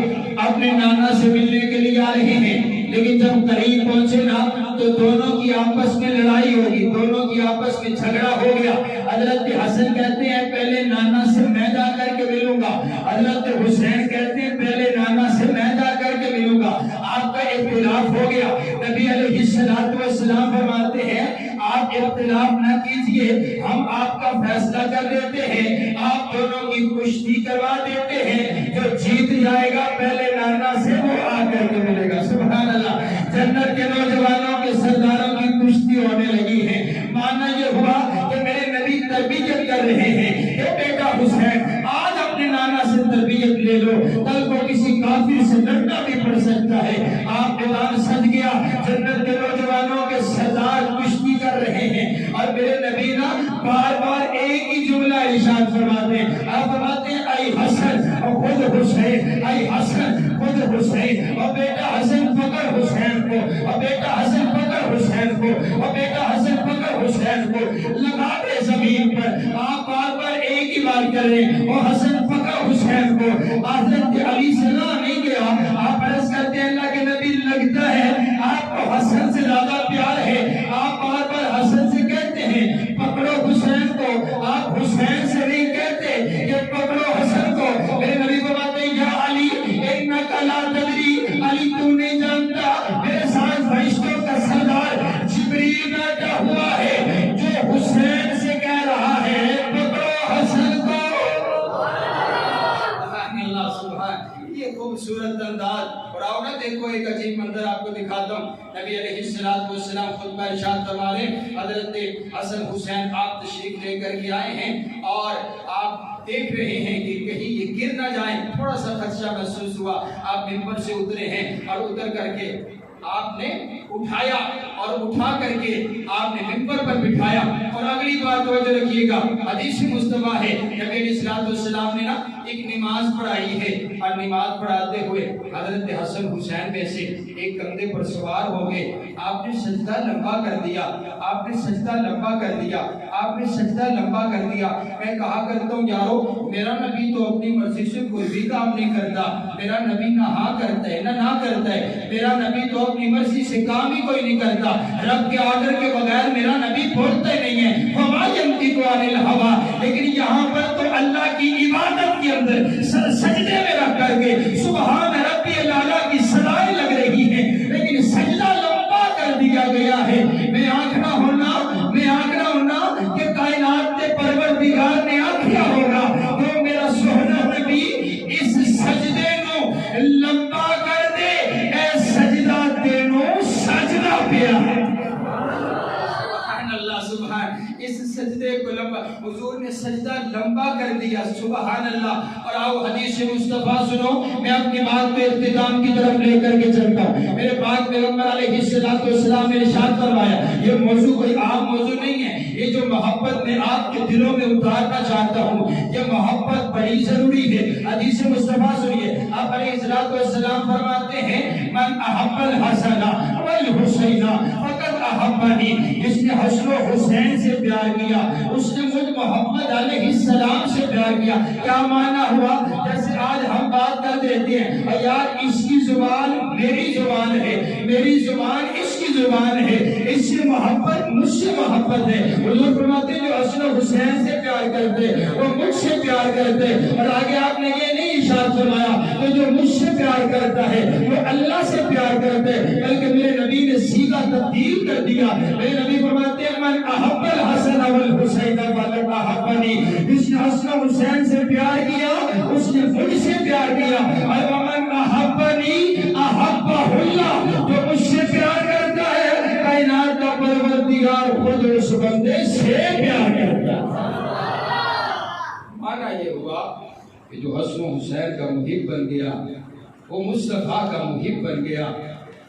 A: اپنے نانا سے ملنے کے لیے آ رہے ہیں، لیکن جب قریب پہنچے نا تو دونوں کی آپس میں لڑائی ہوگی، دونوں کی آپس میں جھگڑا ہو گیا۔ حضرت حسن کہتے ہیں پہلے نانا سے میں جا کر کے ملوں گا، حضرت حسین کہتے ہیں پہلے نانا سے میں جا کر کے ملوں گا، آپ کا اختلاف ہو گیا۔ نبی علیہ السلام فرماتے ہیں آپ اختلاف نہ کیجئے، ہم آپ کا فیصلہ کر دیتے ہیں، آپ دونوں کی کشتی کروا دیتے ہیں، جو جیت جائے گا پہلے نانا سے وہ آ کر کے ملے گا۔ سبحان اللہ، جنت کے نوجوانوں کے سرداروں کی کشتی ہونے لگی ہے۔ مانا یہ ہوا کہ میرے نبی تربیت کر رہے ہیں کہ بیٹا حسین آج اپنے نانا سے تربیت لے لو، کل کو کسی کافر سے لڑنا بھی پڑ سکتا ہے۔ آپ قرآن سج گیا، جنت کے نوجوانوں کے سردار کشتی کر رہے ہیں اور میرے نبی نا بار بار ایک ہی جملہ ارشاد فرماتے ہیں، آپ فرماتے ہیں اے حسن اور خود حسین، اے حسن خود حسین، اور بیٹا حسن پکڑ حسین کو، اور بیٹا حسن پکڑ حسین کو، اور بیٹا حسن پکڑ حسین کو، لگا دے زمین پر۔ آپ بار بار ایک ہی بات کر رہے ہیں، اور حسن پکڑ حسین کو۔ حضرت علی سے نہ نہیں گیا، آپ عرض کرتے ہیں اللہ کے نبی لگتا ہے آپ کو حسن سے زیادہ پیار ہے، آپ بار بار حسن سے کہتے ہیں پکڑو حسین کو، آپ حسین سے نہیں کہتے کہ پکڑو حسن کو۔ میرے نبی فرماتے ہیں یا علی انک لا تدری، علی تو نہیں جانتا میرے ساتھ فرشتوں کا سردار جبریل بیٹھا ہوا ہے جو حسین سے کہہ رہا ہے پکڑو حسن کو۔ اللہ سبحان، یہ خوبصورت انداز، اور آؤ نا دیکھو ایک عجیب منظر آپ کو دکھاتا ہوں۔ نبی علیہ السلام خطبہ ارشاد فرما رہے ہیں، حضرت حسن حسین آپ تشریف لے کر کے آئے ہیں اور آپ دیکھ رہے ہیں کہ کہیں یہ گر نہ جائیں، تھوڑا سا خدشہ محسوس ہوا، آپ ممبر سے اترے ہیں اور اتر کر کے آپ نے اٹھایا اور اٹھا کر کے آپ نے ممبر پر بٹھایا۔ اور اگلی بات توجہ رکھیے گا، حدیث مصطفیٰ ہے نبی علیہ السلام نے نا ایک نماز پڑھائی ہے، اور نماز پڑھاتے ہوئے حضرت حسن حسین میں سے ایک کندھے پر سوار ہو گئے، آپ نے سجدہ لمبا کر دیا، آپ نے سجدہ لمبا کر دیا، آپ نے سجدہ لمبا کر دیا۔ میں کہا کرتا ہوں یارو میرا نبی تو اپنی مرضی سے کوئی بھی کام نہیں کرتا، میرا نبی نہ ہاں کرتا ہے نہ کرتا ہے، میرا نبی تو اپنی مرضی سے کام ہی کوئی نہیں کرتا، رب کے آرڈر کے بغیر میرا نبی بولتا ہی نہیں ہے، وما ينطق عن الهوى۔ لیکن یہاں پر تو اللہ کی عبادت کے اندر سجدے میں رکھ کر کے سبحان ربی الاعلیٰ کی صدائیں لگ رہی ہیں، لیکن سجدہ لمبا کر دیا گیا ہے۔ میں آنکھنا ہونا کہ کائنات کے پروردگار نے آنکھیا ہوگا تو میرا سوہنا نبی اس سجدے نو لمبا کر دے، اے سجدہ دینو سجدہ پیا ہے۔ سبحان اللہ، سبحان، اس سجدے کو لمبا حضور نے سجدہ لمبا کر دیا، سبحان اللہ۔ اور آؤ حدیث مصطفیٰ سنو، میں اپنی بات کو اختتام کی طرف لے کر کے چلتا ہوں۔ میرے پاک پیغمبر علیہ السلام نے ارشاد فرمایا، یہ موضوع کوئی عام موضوع نہیں ہے، یہ جو محبت میں آپ کے دلوں میں اتارنا چاہتا ہوں، یہ محبت بڑی ضروری ہے۔ حدیث مصطفیٰ سنیے، آپ علیہ السلام فرماتے ہیں من احب الحسن والحسین فقد احبنی، جس نے حسن و حسین سے پیار کیا اس نے مجھ محمد علیہ السلام سے پیار کیا۔ کیا معنی ہوا؟ جیسے آج ہم بات کر دیتے ہیں یار اس کی زبان میری زبان ہے، میری زبان اس کی زبان ہے، اس سے محبت مجھ سے محبت ہے۔ حضور فرماتے ہیں جو حسن و حسین سے پیار کرتے وہ مجھ سے پیار کرتے، اور آگے آپ نے یہ نہیں ارشاد فرمایا کہ جو مجھ سے پیار کرتا ہے وہ اللہ سے پیار کرتے، بلکہ میرے نبی نے سیدھا تبدیل کر دیا۔ میرے نبی فرماتے ہیں من احب الحسن والحسین فقد احبنی، جس نے حسن و حسین سے پیار کیا اس نے مجھ سے پیار کیا۔ اور من احبنی احبہ اللہ، جو مجھ سے پیار کرتا ہے کائنات کا پروردگار خود اس بندے سے پیار کرتا ہے۔ معنی یہ ہوا کہ جو حسن و حسین کا محب بن گیا وہ مصطفیٰ کا محب بن گیا،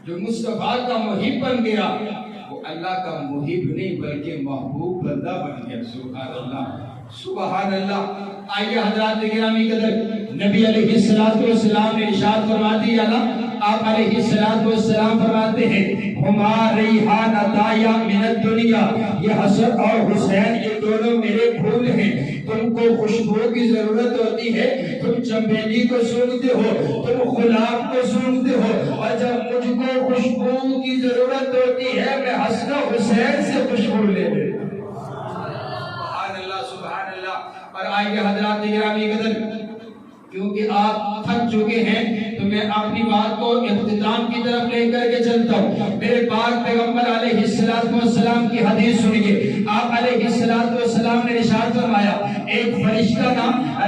A: جو مصطفیٰ کا محب بن گیا وہ اللہ کا محب نہیں بلکہ محبوب بندہ بن گیا۔ سبحان اللہ، سبحان اللہ۔ آئیے حضرات گرامی قدر،
B: نبی علیہ السلام نے ارشاد فرما دیا نا، آپ علیہ السلام فرماتے ہیں ہماری ریحانتایا من الدنیا، یہ حسن اور حسین یہ دونوں میرے پھول ہیں، تم کو خوشبو کی ضرورت ہوتی ہے، تم چمیلی کو سونگھتے ہو، تم گلاب کو سونگھتے ہو، اور جب مجھ کو خوشبو کی ضرورت ہوتی ہے میں حسن و حسین سے خوشبو لے لیتا ہوں۔
A: سبحان اللہ سبحان اللہ۔
B: اور آئیے حضرات گرامی قدر، کیونکہ آپ تھک چکے ہیں تو میں اپنی بات کو اختتام کی طرف لے کر کے چلتا ہوں۔ میرے پاک پیغمبر علیہ السلام کی حدیث سنیے، آپ علیہ السلام نے ارشاد فرمایا ایک فرشتہ نا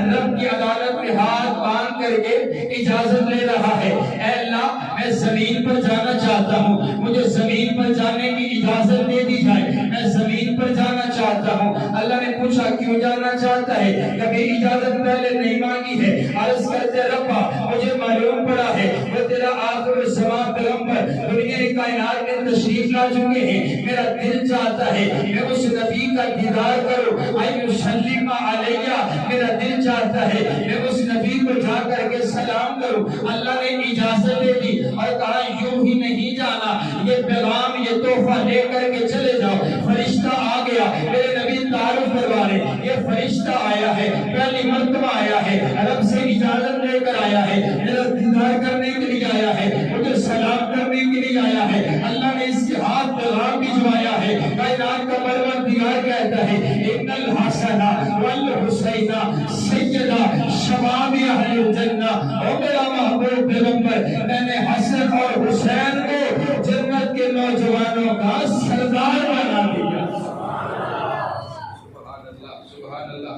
B: رب کی عدالت میں ہاتھ باندھ کر کے اجازت لے رہا ہے، اے اللہ میں زمین پر جانا چاہتا ہوں، مجھے زمین پر جانے کی اجازت دے دی جائے، میں زمین پر جانا چاہتا ہوں۔ اللہ نے پوچھا کیوں جانا چاہتا ہے؟ کبھی اجازت پہلے نہیں مانگی ہے؟ عرض کرتے ربا مجھے معلوم پڑا ہے وہ تیرا آخر الزمان پیغمبر دنیا کائنات میں تشریف لا چکے ہیں، میرا دل چاہتا ہے میں اس نبی کا دیدار کروں، ایسلم علیہ، میرا دل چاہتا ہے میں اس نبی کو جا کر کے سلام کروں۔ اللہ نے اجازت دے دی اور کہا یوں ہی نہیں جانا، یہ پیغام یہ تحفہ لے کر کے چلے جاؤ۔ فرشتہ آ گیا، میرے نبی تعارف کروا رہے، یہ فرشتہ آیا ہے، پہلی مرتبہ آیا ہے، رب سے اجازت لے کر آیا ہے، میرا دیدار کرنے کے لیے آیا ہے، مجھے سلام کرنے کے لیے آیا ہے۔ اللہ نے اس کے ہاتھ پیغام بھجوایا ہے، کائنات کا پروردگار کہتا ہے ان الحسن والحسین سیدہ شباب اہل الجنہ، او میرا محبوب پیغمبر میں نے حسن اور حسین کو جنت کے نوجوانوں کا سردار بنا دیا۔
A: سبحان اللہ سبحان اللہ۔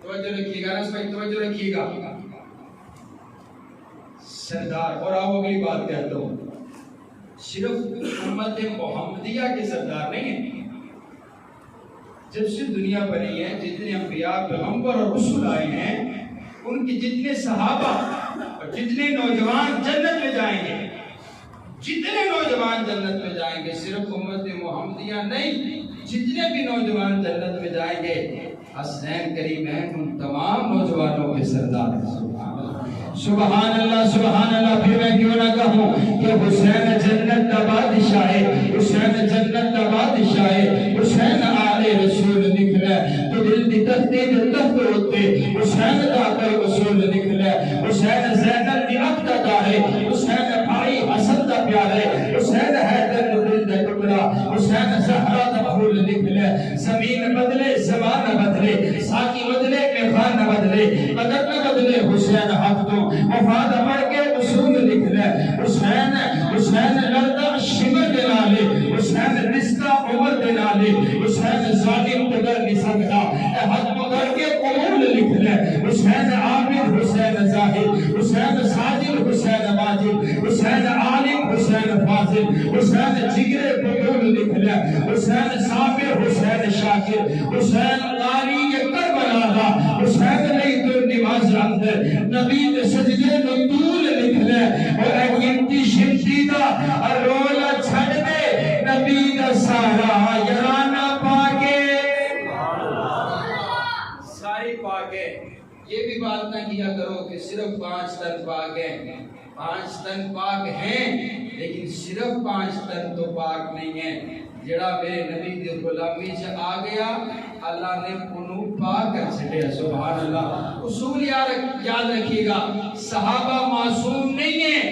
A: توجہ رکھیے گا، اس پر توجہ رکھیے گا، سردار۔ اور آپ اگلی بات کہتا ہوں، صرف امت محمدیہ کے سردار نہیں ہیں، جب سے دنیا بنی ہے جتنے انبیاء پیغمبر اور رسول آئے ہیں ان کے جتنے صحابہ اور جتنے نوجوان جنت میں جائیں گے، جتنے نوجوان جنت میں جائیں گے صرف امت محمدیہ نہیں، جتنے بھی نوجوان جنت میں جائیں گے حسنین کریمین ان تمام نوجوانوں کے سردار ہیں۔
B: سبحان اللہ سبحان اللہ۔ پھر میں کیوں نہ کہوں کہ حسین جنت کا بادشاہ ہے، حسین جنت کا بادشاہ ہے، حسین آل رسول نکلا تو دل دی تختی دے تخت ہوتے حسین دا کر رسول نکلا، حسین زینب دی عقد کا ہے، حسین بھائی حسن دا پیار ہے، حسین حیدر دل دا ٹکڑا، حسین زہرا دا پھول نکلا۔ زمین بدلے زمان بدلے، ساقی بدلے میخان بدلے، مگر نہ بدلے حسین حق تو وفاد پڑھ کے اصول لکھ لے۔ حسین لردہ شمر دے نالے، حسین رشتہ عمر دے نالے، حسین ظالم تگر نہیں سکتا، اے حق مگر کے قبول لکھ لے۔ حسین عابد حسین زاہد، حسین ساجد حسین ماجد، حسین عالم حسین فاضل، حسین جگر بطول لکھ لے۔ حسین صابر حسین شاکر، حسین قاری کربلا دا، حسین نہیں تو نماز اندر نبی دے سجدے نو طول لکھ لے۔ اور اگنتی شمتی دا رولا چھڑ دے نبی دا سارا یرانا پاکے،
A: ساری پاک ہے۔ یہ بھی بات نہ کیا کرو کہ صرف 5 تن پاک ہیں، 5 تن پاک ہیں لیکن صرف 5 تن تو پاک نہیں ہیں۔ جڑا میرے نبی دی غلامی سے آ گیا اللہ نے انہوں پاک کر چھڑیا۔ سبحان اللہ۔ اصول یاد رکھیے گا، صحابہ معصوم نہیں ہیں،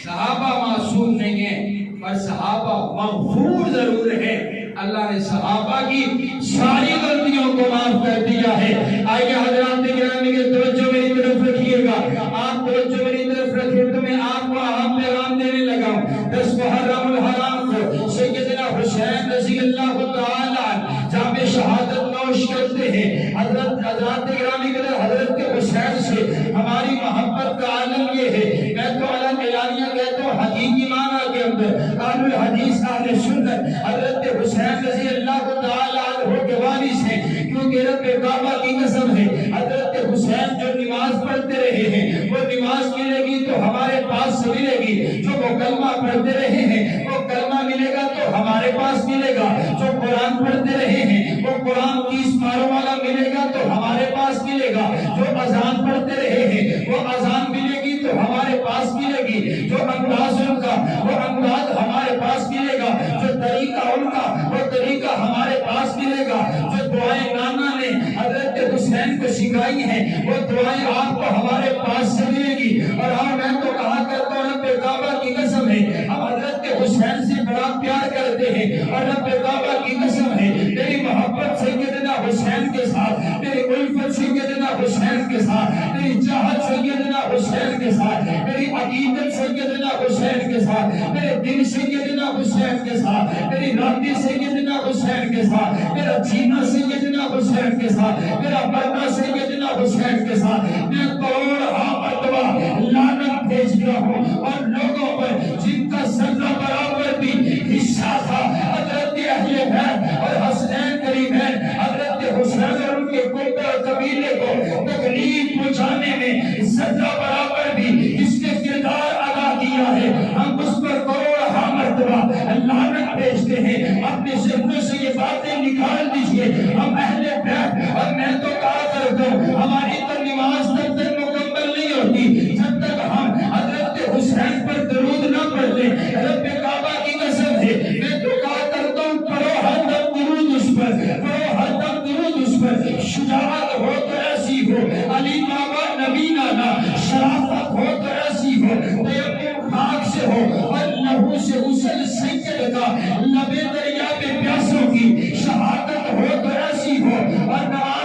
A: صحابہ معصوم نہیں ہیں، پر صحابہ مغفور ضرور ہیں۔ اللہ نے صحابہ کی ساری غلطیوں کو معاف کر دیا ہے۔ آئیے حضرات گرامی کے توجہ میری طرف رکھیے گا، آپ توجہ میری طرف رکھیں تو میں آپ کو اہم پیغام دینے لگا ہوں۔ 10 محرم الحرام کو سیدنا حسین رضی اللہ تعالیٰ جہاں پہ شہادت نوش کرتے ہیں، حضرات گرامی کے حضرت کے حسین سے ہماری محبت کا عالم یہ ہے، میں تو علم اعلانیہ کہتا ہوں حقیقی معنی کے اندر اہل الحدیث اہل سنت حضرت حسین رضی اللہ تعالیٰ عنہ کے وارث ہیں، کیونکہ رب کعبہ کی قسم ہے حضرت حسین جو نماز پڑھتے رہے ہیں وہ نماز ملے گی تو ہمارے پاس
B: پاس سے ملے گی. جو وہ کلمہ پڑھتے رہے ہیں وہ کلمہ ملے گا تو ہمارے پاس ملے گا. جو قرآن پڑھتے رہے ہیں وہ قرآن 30 پاروں والا ملے گا تو ہمارے پاس ملے گا. جو اذان پڑھتے رہے ہیں وہ اذان ملے گی تو ہمارے پاس ملے گی. جو انداز ان کا وہ انداز ہمارے پاس ملے گا. جو طریقہ ان کا وہ طریقہ ہمارے پاس ملے گا. جو دعائیں نانا نے حضرت حسین کو سکھائی ہیں وہ دعائیں آپ کو ہمارے پاس سے ملے گی. اور ہاں میں تو کہا کرتا ہوں رب کعبہ کی قسم ہے ہم حضرت حسین سے بڑا پیار کرتے ہیں. اور رب کعبہ کی قسم ہے میری محبت سیدنا حسین کے ساتھ, میری الفت سیدنا حسین کے ساتھ, میری چاہت سیدنا حسین کے ساتھ, میری عقیدت سیدنا حسین کے ساتھ, میرے دل سیدنا حسین کے ساتھ, میری رابطے سیدنا حسین کے ساتھ, میرا جینا سیدنا حسین کے ساتھ, میرا مرنا سیدنا حسین کے ساتھ. میں کروڑ مرتبہ لعنت بھیجتا ہوں اور لوگوں پر جن کا ذرہ برابر بھی حصہ تھا حضرت اہل بیت اور حسنین قریب ہے حضرت حسین اور ان کے گروپ اور قبیلے کو تکلیف پہنچانے میں ذرہ برابر بھی اس نے کردار ادا کیا ہے. ہم اس پر کروڑ مرتبہ لعنت بھیجتے ہیں. اپنے ذہنوں سے یہ باتیں نکال دیجئے. ہم اہل بیت اور میں تو کہا کرتا ہوں ہماری تو نماز تب تک مکمل نہیں ہوتی جب تک ہم حضرت حسین پر درود نہ پڑھ لیں. رب کعبہ کی قسم ہے میں تو کہا کرتا ہوں پڑھو ہر دم درود اس پر, پڑھو ہر دم درود اس پر. شجاعت ہو تو ایسی ہو علی بابا نبی نانا, شرافت ہو تو ایسی ہو تیمم خاک سے ہو اور لہو سے غسل سید کا لبے دریا پہ پیاسوں کی شہادت ہو تو ایسی ہو. اور نماز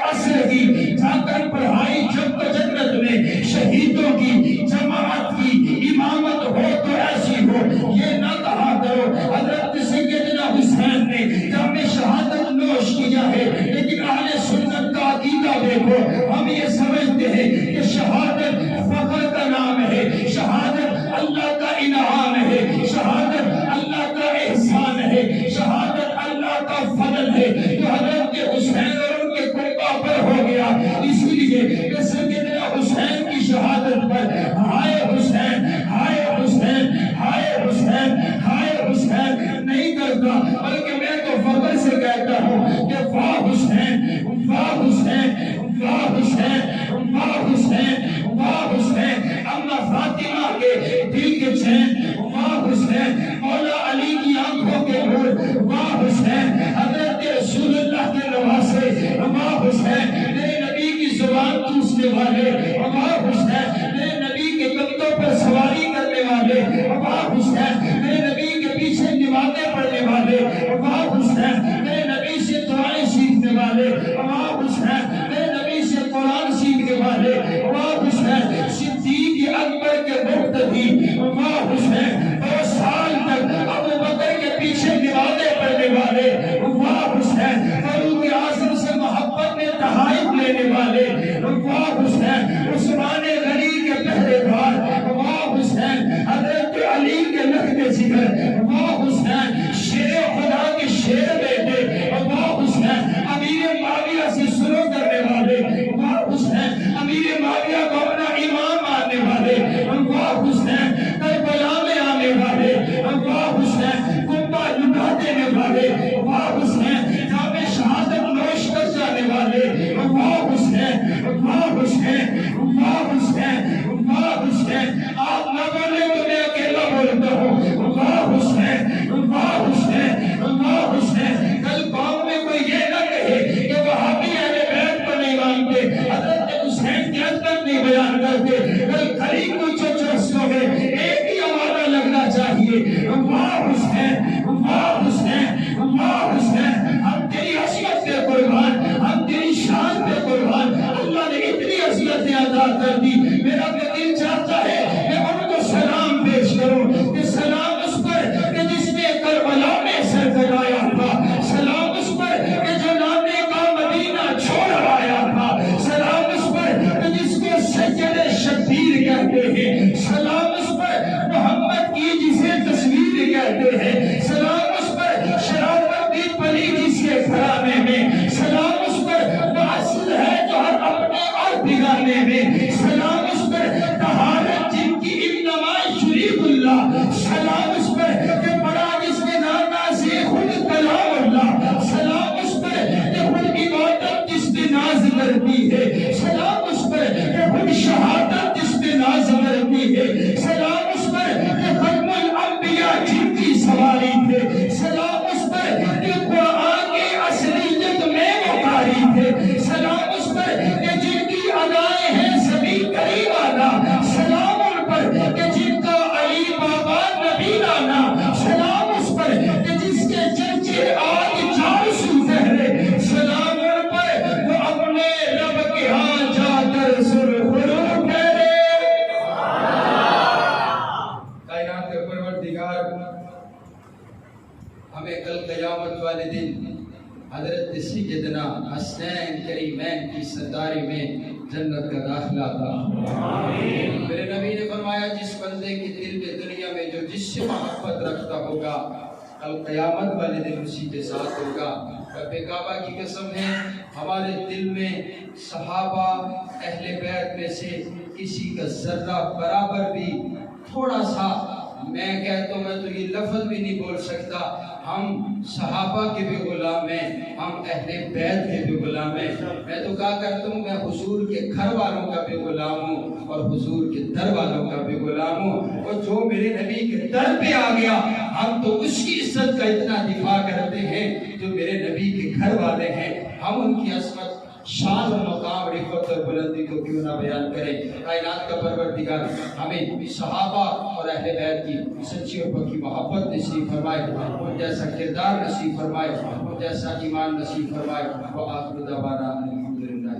B: عصر کی جا کر پڑھائی جب جنت میں شہیدوں کی جماعت کی امامت ہو تو ایسی ہو. یہ نہ کہا کرو حضرت سیدنا حسین نے جب میں شہادت نوش کیا ہے, لیکن اہل سنت کا عقیدہ دیکھو. ہم یہ سمجھتے ہیں کہ شہادت فخر کا نام ہے, شہادت اللہ کا انعام ہے, شہادت اللہ کا احسان ہے, شہادت اللہ کا فضل ہے. تو حضرت حسین اور ان کے قربا پر ہو گیا. اسی لیے کہ سیدنا حسین کی شہادت پر ہائے حسین ہائے حسین ہائے حسین ہائے حسین نہیں کرتا, بلکہ میں تو فخر سے کہتا ہوں کہ واہ حسین واہ حسین واہ حسین واہ حسین واہ حسین. اما فاطمہ کے دل کے چین واہ حسین, مولا علی کی آنکھوں کے نور واہ حسین, حضرت رسول اللہ کے نواسے واہ حسین, میرے نبی کی زبان چوسنے والے واہ حسین, میرے نبی کے کندھوں پر سواری کرنے والے واہ حسین, میرے نبی کے پیچھے نمازیں پڑھنے والے واہ حسین, میرے نبی سے دعائیں سیکھنے والے واہ حسین, میرے نبی سے قرآن سیکھنے والے واہ حسین, صدیق اکبر کے مقتدی واہ حسین, 2 سال تک ابو بکر کے پیچھے نمازیں پڑھنے والے واہ حسین, فاروق اعظم سے محبت میں تحائف لینے والے واہ حسین, عثمان غنی کے پہرے دار واہ حسین, حضرت علی کے لخت ذکر واہ حسین, شیر خدا کے شیر بیٹے واہ حسین, امیر معاویہ سے شروع کرنے والے واہ حسین, امیر معاویہ کو اپنا امام ماننے والے واہ حسین, کربلا
A: ہمیں کل قیامت والے دن حضرت سیدنا حسنین کریمین کی سرداری میں جنت کا داخلہ تھا۔ میرے نبی نے فرمایا جس بندے کے دل میں دنیا میں جو جس سے محبت رکھتا ہوگا کل قیامت والے دن اسی کے ساتھ ہوگا۔ رب کعبہ کی قسم ہے ہمارے دل میں صحابہ اہل بیت میں سے کسی کا ذرہ برابر بھی تھوڑا سا، میں کہتا ہوں میں تو یہ لفظ بھی نہیں بول سکتا، ہم صحابہ کے بھی غلام ہیں، ہم اہل بیت کے بھی غلام ہیں۔ میں تو کہا کرتا ہوں میں حضور کے گھر والوں کا بھی غلام ہوں اور حضور کے در والوں کا بھی غلام ہوں، اور جو میرے نبی کے در پہ آ گیا ہم تو اس کی عزت کا اتنا دفاع کرتے ہیں جو میرے نبی کے گھر والے ہیں، ہم ان کی عظمت شان و مقام رفعت اور بلندی کو کیوں نہ بیان کریں۔ کائنات کا پروردگار ہمیں صحابہ اور اہل بیت کی سچی اور پکی محبت نصیب فرمائے، ان جیسا کردار نصیب فرمائے، ان جیسا ایمان نصیب فرمائے۔ وآخر دعوانا الحمدللہ۔